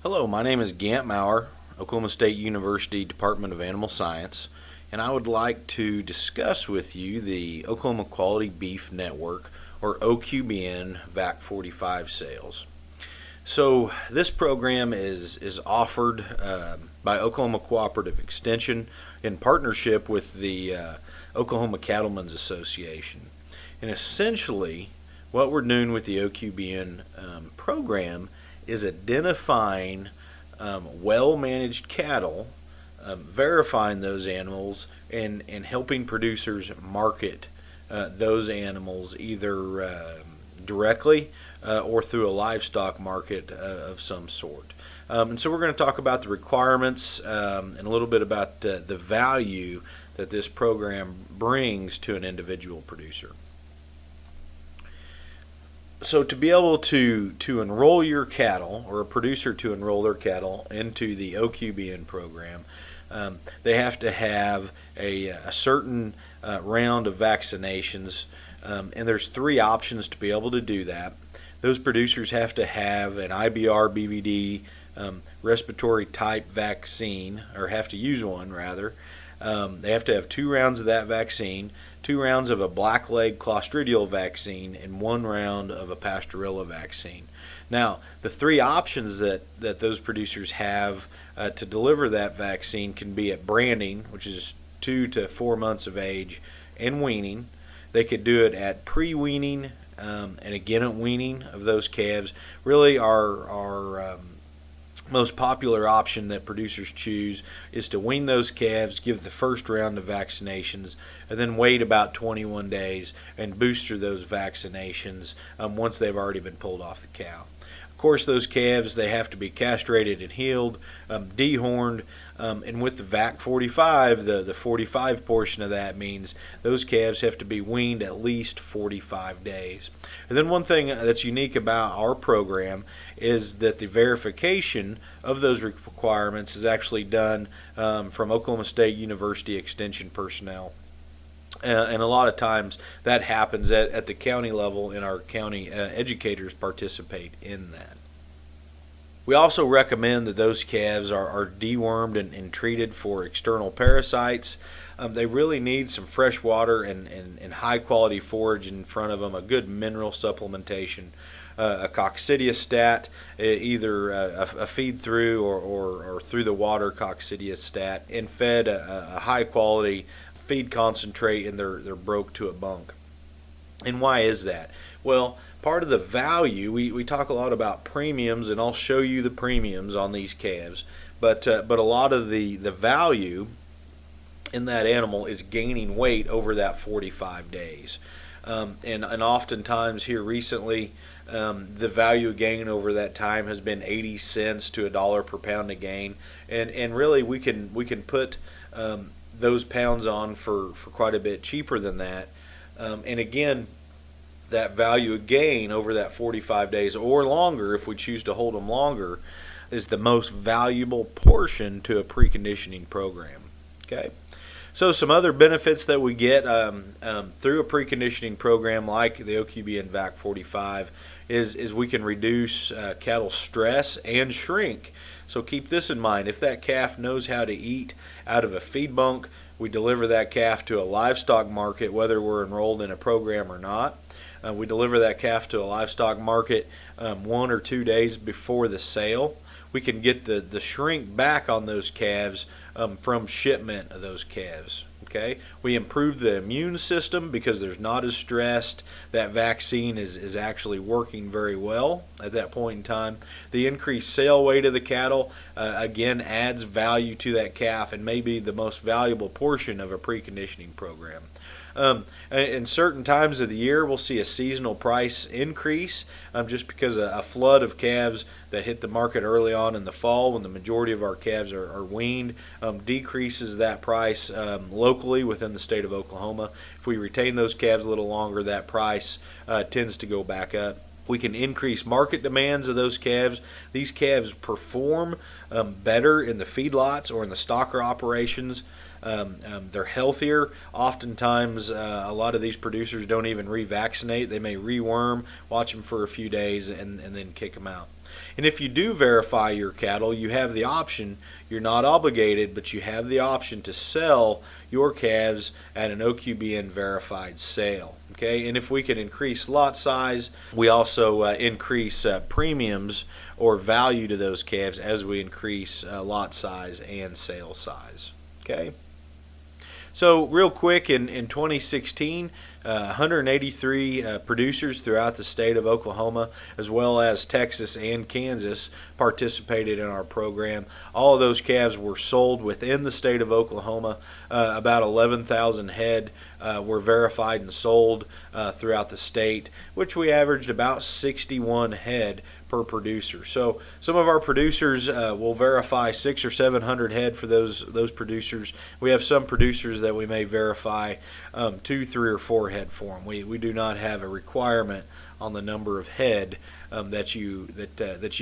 Hello, my name is Gant Maurer, Oklahoma State University Department of Animal Science, and I would like to discuss with you the Oklahoma Quality Beef Network, or OQBN VAC 45 sales. So this program is offered by Oklahoma Cooperative Extension in partnership with the Oklahoma Cattlemen's Association. And essentially, what we're doing with the OQBN program is identifying well-managed cattle, verifying those animals, and helping producers market those animals either directly or through a livestock market of some sort. And so we're going to talk about the requirements and a little bit about the value that this program brings to an individual producer. So to be able to enroll your cattle, or a producer to enroll their cattle into the OQBN program, they have to have a certain round of vaccinations, and there's three options to be able to do that. Those producers have to have an IBR BVD respiratory type vaccine, or have to use one rather. They have to have 2 rounds of that vaccine, 2 rounds of a blackleg clostridial vaccine, and 1 round of a pastorella vaccine. Now, the 3 options that those producers have to deliver that vaccine can be at branding, which is 2 to 4 months of age, and weaning. They could do it at pre-weaning and again at weaning of those calves. Really, our most popular option that producers choose is to wean those calves, give the first round of vaccinations, and then wait about 21 days and booster those vaccinations once they've already been pulled off the cow. Of course, those calves, they have to be castrated and healed, dehorned, and with the VAC 45, the 45 portion of that means those calves have to be weaned at least 45 days. And then one thing that's unique about our program is that the verification of those requirements is actually done from Oklahoma State University Extension personnel. And a lot of times that happens at the county level, and our county educators participate in that. We also recommend that those calves are dewormed and treated for external parasites. They really need some fresh water and high quality forage in front of them, a good mineral supplementation, a coccidiostat, either a feed through or through the water coccidiostat, and fed a high quality feed concentrate in their broke to a bunk. And why is that? Well, part of the value, we talk a lot about premiums, and I'll show you the premiums on these calves, but a lot of the value in that animal is gaining weight over that 45 days. And oftentimes here recently, the value gain over that time has been 80 cents to $1 per pound of gain, and really we can put those pounds on for quite a bit cheaper than that. And again, that value gain over that 45 days or longer, if we choose to hold them longer, is the most valuable portion to a preconditioning program. Okay, so some other benefits that we get through a preconditioning program like the OQBN VAC 45 is we can reduce cattle stress and shrink. So keep this in mind. If that calf knows how to eat out of a feed bunk, we deliver that calf to a livestock market, whether we're enrolled in a program or not. We deliver that calf to a livestock market 1 or 2 days before the sale. We can get the shrink back on those calves from shipment of those calves. Okay, we improve the immune system because there's not as stressed. That vaccine is actually working very well at that point in time. The increased sale weight of the cattle again adds value to that calf and may be the most valuable portion of a preconditioning program. In certain times of the year, we'll see a seasonal price increase just because a flood of calves that hit the market early on in the fall, when the majority of our calves are weaned, decreases that price locally within the state of Oklahoma. If we retain those calves a little longer, that price tends to go back up. We can increase market demands of those calves. These calves perform better in the feedlots or in the stocker operations. They're healthier. Oftentimes, a lot of these producers don't even revaccinate. They may reworm, watch them for a few days, and then kick them out. And if you do verify your cattle, you have the option, you're not obligated, but you have the option to sell your calves at an OQBN verified sale. Okay, and if we can increase lot size, we also increase premiums or value to those calves as we increase lot size and sale size. Okay. So real quick, in 2016, 183 producers throughout the state of Oklahoma, as well as Texas and Kansas, participated in our program. All of those calves were sold within the state of Oklahoma. About 11,000 head were verified and sold throughout the state, which we averaged about 61 head per producer. So some of our producers will verify 600 or 700 head for those producers. We have some producers that we may verify 2, 3, or 4 head for them. We do not have a requirement on the number of head that you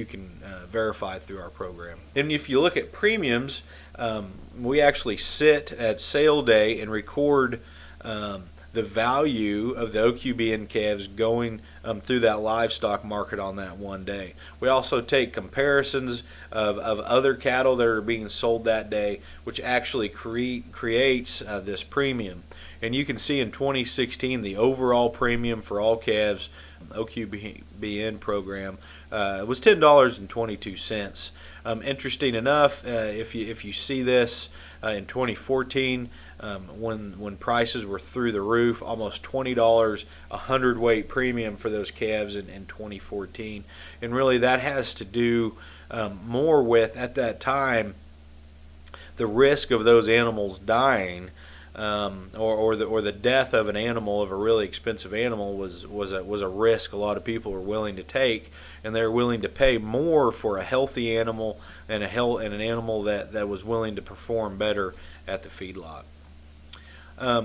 can verify through our program. And if you look at premiums, we actually sit at sale day and record the value of the OQBN calves going through that livestock market on that one day. We also take comparisons of other cattle that are being sold that day, which actually creates this premium. And you can see in 2016 the overall premium for all calves OQBN program was $10.22. Interesting enough, if you see this in 2014, when prices were through the roof, almost $20 a hundredweight premium for those calves in 2014, and really that has to do more with, at that time, the risk of those animals dying. Or the death of an animal, of a really expensive animal, was a risk a lot of people were willing to take, and they're willing to pay more for a healthy animal and an animal that was willing to perform better at the feedlot.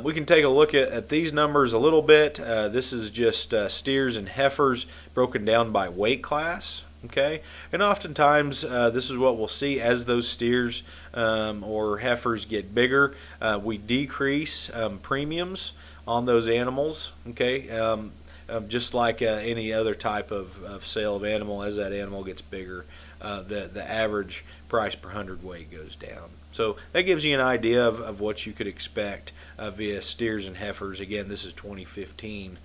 We can take a look at these numbers a little bit. This is just steers and heifers broken down by weight class. Okay, and oftentimes this is what we'll see as those steers or heifers get bigger. We decrease premiums on those animals. Okay, just like any other type of sale of animal, as that animal gets bigger, the average price per hundredweight goes down. So that gives you an idea of what you could expect via steers and heifers. Again, this is 2015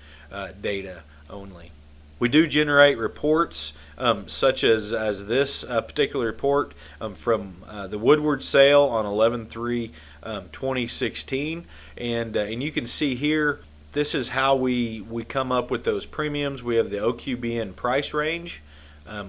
data only. We do generate reports such as this particular report from the Woodward sale on 11/3/2016, and you can see here, this is how we come up with those premiums. We have the OQBN price range,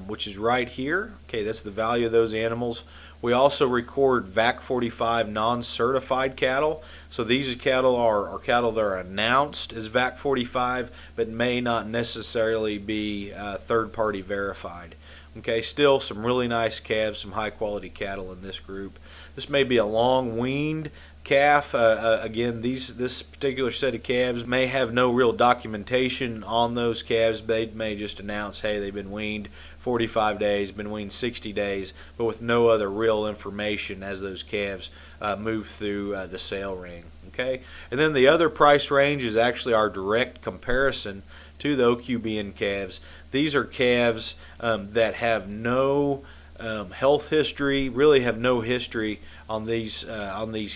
which is right here. Okay, that's the value of those animals. We also record VAC 45 non-certified cattle. So these cattle are cattle that are announced as VAC 45, but may not necessarily be third-party verified. Okay, still some really nice calves, some high-quality cattle in this group. This may be a long-weaned calf. Again, this particular set of calves may have no real documentation on those calves. They may just announce, hey, they've been weaned 45 days, been weaned 60 days, but with no other real information as those calves move through the sale ring. Okay, and then the other price range is actually our direct comparison to the OQBN calves. These are calves that have no health history, really have no history on these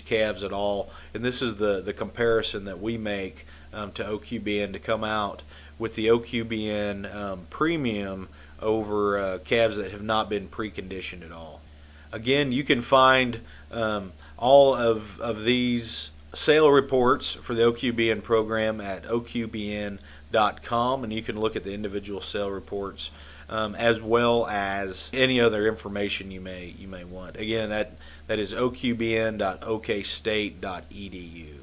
calves at all, and this is the comparison that we make to OQBN to come out with the OQBN premium over calves that have not been preconditioned at all. Again, you can find all of these sale reports for the OQBN program at OQBN.com, and you can look at the individual sale reports as well as any other information you may want. Again, that is OQBN.okstate.edu.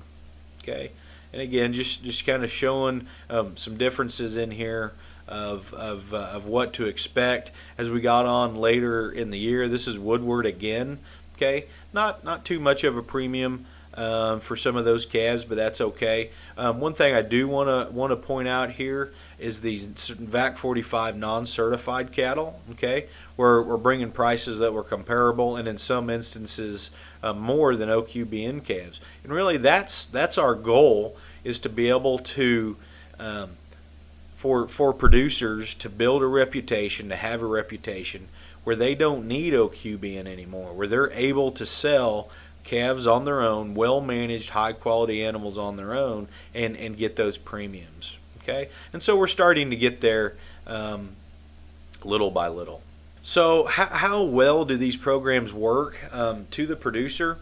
Okay, and again, just kind of showing some differences in here of what to expect as we got on later in the year. This is Woodward again. Okay, not too much of a premium for some of those calves, but that's okay. One thing I do want to point out here is these VAC 45 non-certified cattle. Okay, we're bringing prices that were comparable, and in some instances more than OQBN calves. And really, that's our goal, is to be able to for producers to build a reputation, to have a reputation where they don't need OQBN anymore, where they're able to sell calves on their own, well-managed, high-quality animals on their own, and get those premiums. Okay, and so we're starting to get there little by little. So how well do these programs work to the producer?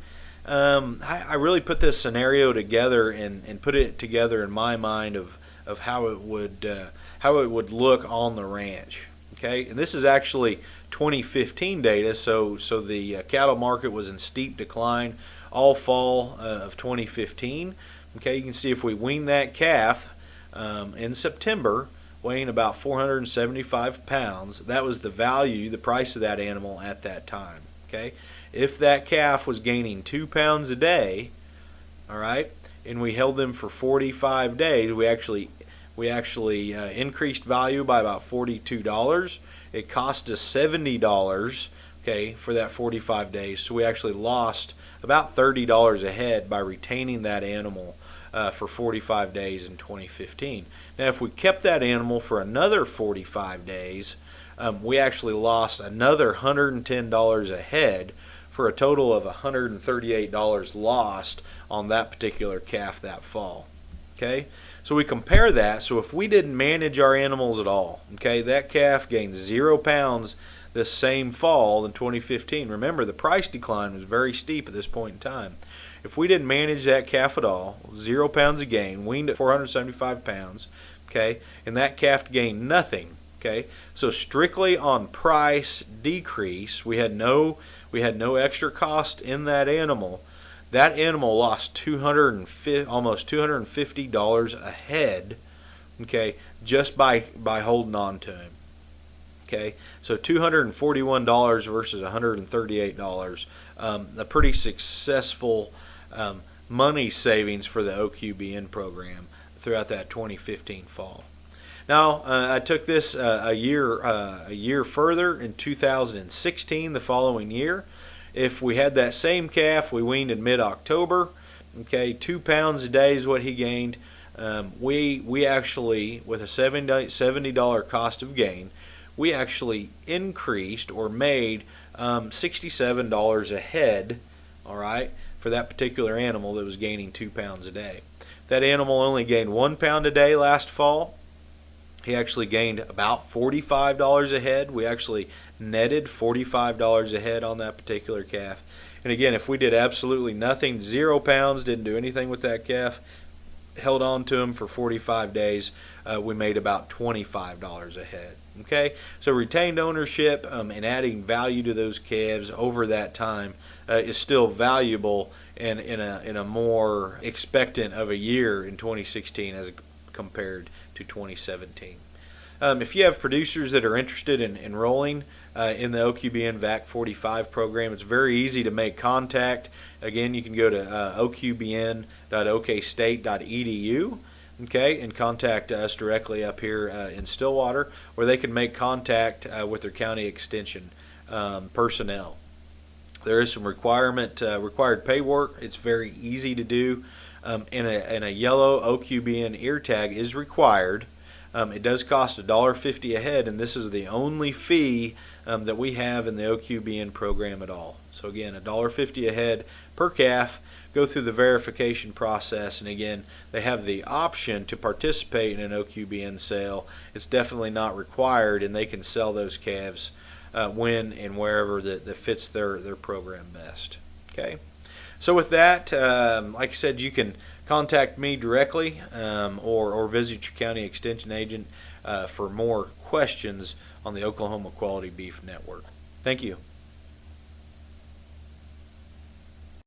I really put this scenario together and put it together in my mind of how it would look on the ranch. Okay, and this is actually 2015 data, so the cattle market was in steep decline all fall of 2015. Okay, you can see if we wean that calf in September, weighing about 475 pounds, that was the value, the price of that animal at that time. Okay, if that calf was gaining 2 pounds a day, all right, and we held them for 45 days, we actually increased value by about $42. It cost us $70, okay, for that 45 days. So we actually lost about $30 a head by retaining that animal for 45 days in 2015. Now, if we kept that animal for another 45 days, we actually lost another $110 a head for a total of $138 lost on that particular calf that fall. Okay, so we compare that. So if we didn't manage our animals at all, okay, that calf gained 0 pounds this same fall in 2015. Remember, the price decline was very steep at this point in time. If we didn't manage that calf at all, 0 pounds of gain, weaned at 475 pounds, okay, and that calf gained nothing. Okay, so strictly on price decrease, we had no extra cost in that animal. That animal lost almost $250 a head, okay, just by holding on to him. Okay, so $241 versus $138, a pretty successful money savings for the OQBN program throughout that 2015 fall. Now, I took this a year further in 2016, the following year. If we had that same calf, we weaned in mid-October. Okay, 2 pounds a day is what he gained. We actually, with a $70 cost of gain, we actually increased or made $67 a head. All right, for that particular animal that was gaining 2 pounds a day. That animal only gained 1 pound a day last fall. He actually gained about $45 a head. We actually netted $45 a head on that particular calf. And again, if we did absolutely nothing, 0 pounds, didn't do anything with that calf, held on to him for 45 days, we made about $25 a head. Okay, so retained ownership and adding value to those calves over that time is still valuable and in a more expectant of a year in 2016 as compared to 2017. If you have producers that are interested in enrolling in the OQBN VAC 45 program, it's very easy to make contact. Again, you can go to oqbn.okstate.edu, okay, and contact us directly up here in Stillwater, or they can make contact with their county extension personnel. There is some required pay work. It's very easy to do. And a yellow OQBN ear tag is required. It does cost $1.50 a head, and this is the only fee that we have in the OQBN program at all. So again, $1.50 a head per calf. Go through the verification process, and again, they have the option to participate in an OQBN sale. It's definitely not required, and they can sell those calves when and wherever that fits their program best. Okay. So with that, like I said, you can contact me directly or visit your county extension agent for more questions on the Oklahoma Quality Beef Network. Thank you.